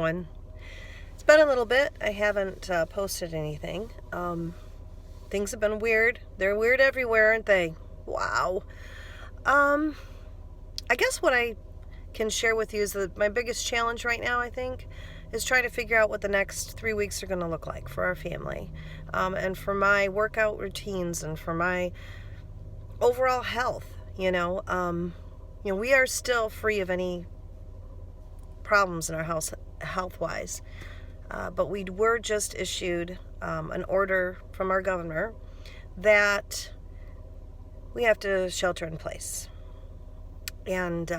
everyone. It's been a little bit. I haven't posted anything. Things have been weird. They're weird everywhere, aren't they? Wow. I guess what I can share with you is that my biggest challenge right now, I think, is trying to figure out what the next 3 weeks are going to look like for our family, and for my workout routines and for my overall health. We are still free of any problems in our house health-wise, but we were just issued an order from our governor that we have to shelter in place, and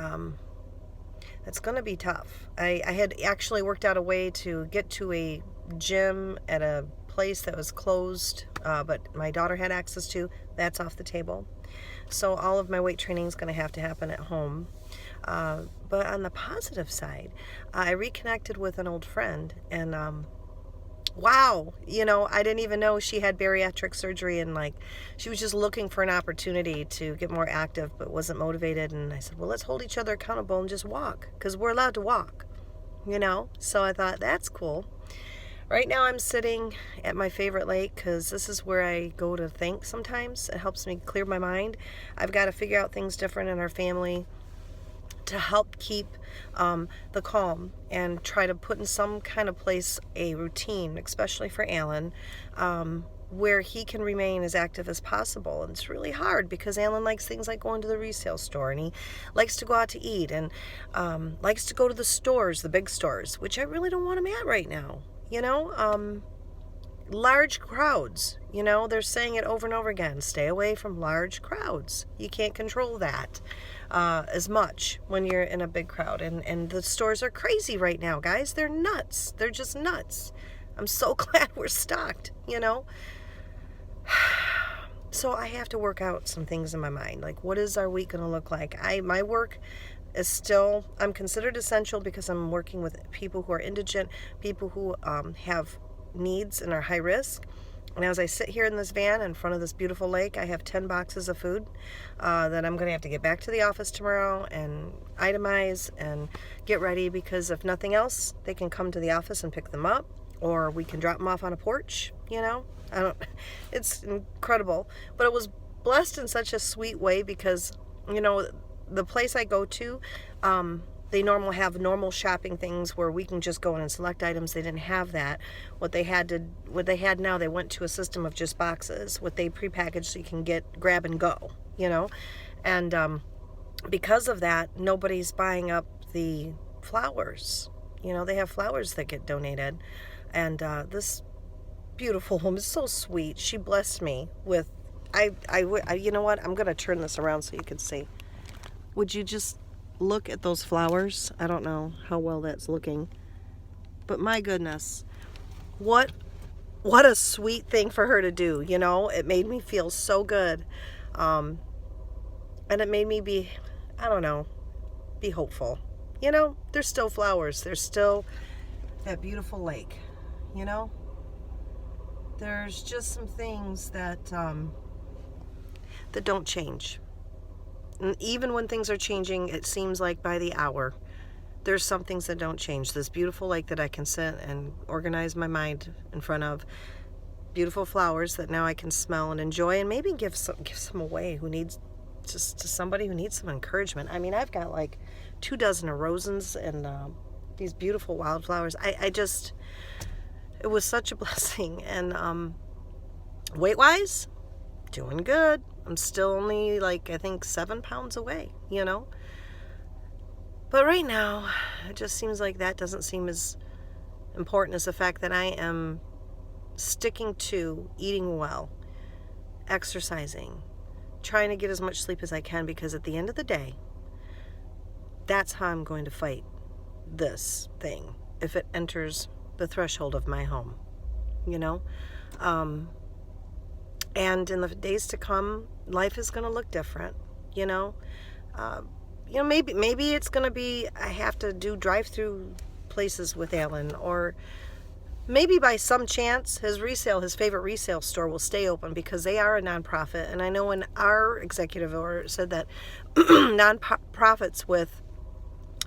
it's going to be tough. I had actually worked out a way to get to a gym at a place that was closed, but my daughter had access to. That's off the table. So all of my weight training is going to have to happen at home. But on the positive side, I reconnected with an old friend, and wow, I didn't even know she had bariatric surgery, and she was just looking for an opportunity to get more active but wasn't motivated. And I said, well, let's hold each other accountable and just walk, because we're allowed to walk. So I thought, that's cool. Right now I'm sitting at my favorite lake because this is where I go to think sometimes. It helps me clear my mind. I've got to figure out things different in our family to help keep the calm and try to put in some kind of place a routine, especially for Alan, where he can remain as active as possible. And it's really hard because Alan likes things like going to the resale store, and he likes to go out to eat, and likes to go to the stores, the big stores, which I really don't want him at right now. Large crowds, they're saying it over and over again. Stay away from large crowds. You can't control that as much when you're in a big crowd. And the stores are crazy right now, guys. They're nuts. They're just nuts. I'm so glad we're stocked, So I have to work out some things in my mind. Like, what is our week going to look like? My work is still, I'm considered essential because I'm working with people who are indigent, people who have needs and are high risk. And as I sit here in this van in front of this beautiful lake, I have 10 boxes of food that I'm going to have to get back to the office tomorrow and itemize and get ready, because if nothing else, they can come to the office and pick them up, or we can drop them off on a porch. It's incredible. But it was blessed in such a sweet way because, the place I go to, they have normal shopping things where we can just go in and select items. They didn't have that. What they had now, they went to a system of just boxes, what they prepackaged so you can grab and go, and because of that, nobody's buying up the flowers. They have flowers that get donated, and this beautiful woman is so sweet. She blessed me with, you know what? I'm going to turn this around so you can see. Would you just look at those flowers? I don't know how well that's looking, but my goodness, what a sweet thing for her to do. It made me feel so good, and it made me be hopeful. There's still flowers. There's still that beautiful lake. There's just some things that don't change. And even when things are changing, it seems like by the hour, there's some things that don't change. This beautiful lake that I can sit and organize my mind in front of. Beautiful flowers that now I can smell and enjoy, and maybe give some away to somebody who needs some encouragement. I mean, I've got 24 of roses and these beautiful wildflowers. It was such a blessing. And weight-wise, doing good. I'm still only I think 7 pounds away, But right now, it just seems like that doesn't seem as important as the fact that I am sticking to eating well, exercising, trying to get as much sleep as I can, because at the end of the day, that's how I'm going to fight this thing if it enters the threshold of my home, and in the days to come, life is going to look different, maybe it's going to be, I have to do drive-through places with Alan, or maybe by some chance his favorite resale store will stay open because they are a nonprofit. And I know when our executive order said that nonprofits with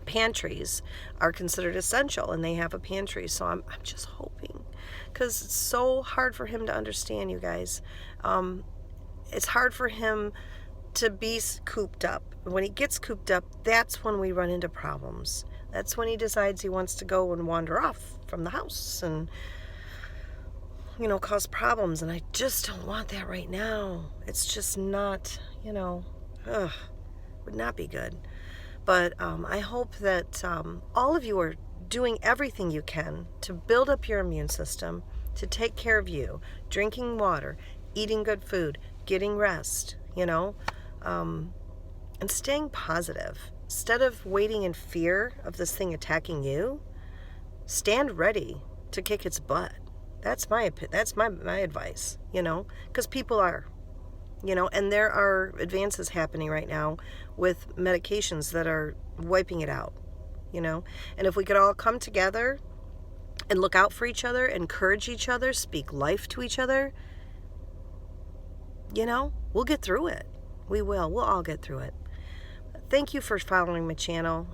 pantries are considered essential, and they have a pantry. So I'm just hoping, because it's so hard for him to understand, you guys. It's hard for him to be cooped up. When he gets cooped up, that's when we run into problems. That's when he decides he wants to go and wander off from the house and, you know, cause problems. And I just don't want that right now. It's just not, you know, would not be good. But I hope that all of you are doing everything you can to build up your immune system, to take care of you, drinking water, eating good food, getting rest, you know, and staying positive. Instead of waiting in fear of this thing attacking you, stand ready to kick its butt. That's my advice, you know, because people are, you know, and there are advances happening right now with medications that are wiping it out, you know. And if we could all come together and look out for each other, encourage each other, speak life to each other, you know, we'll get through it. We will. We'll all get through it. Thank you for following my channel.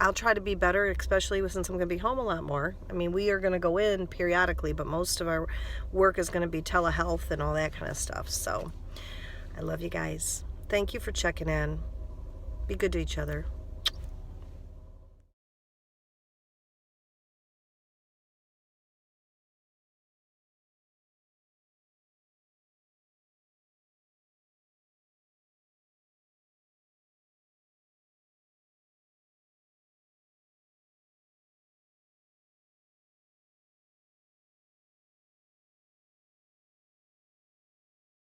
I'll try to be better, especially since I'm going to be home a lot more. I mean, we are going to go in periodically, but most of our work is going to be telehealth and all that kind of stuff. So I love you guys. Thank you for checking in. Be good to each other.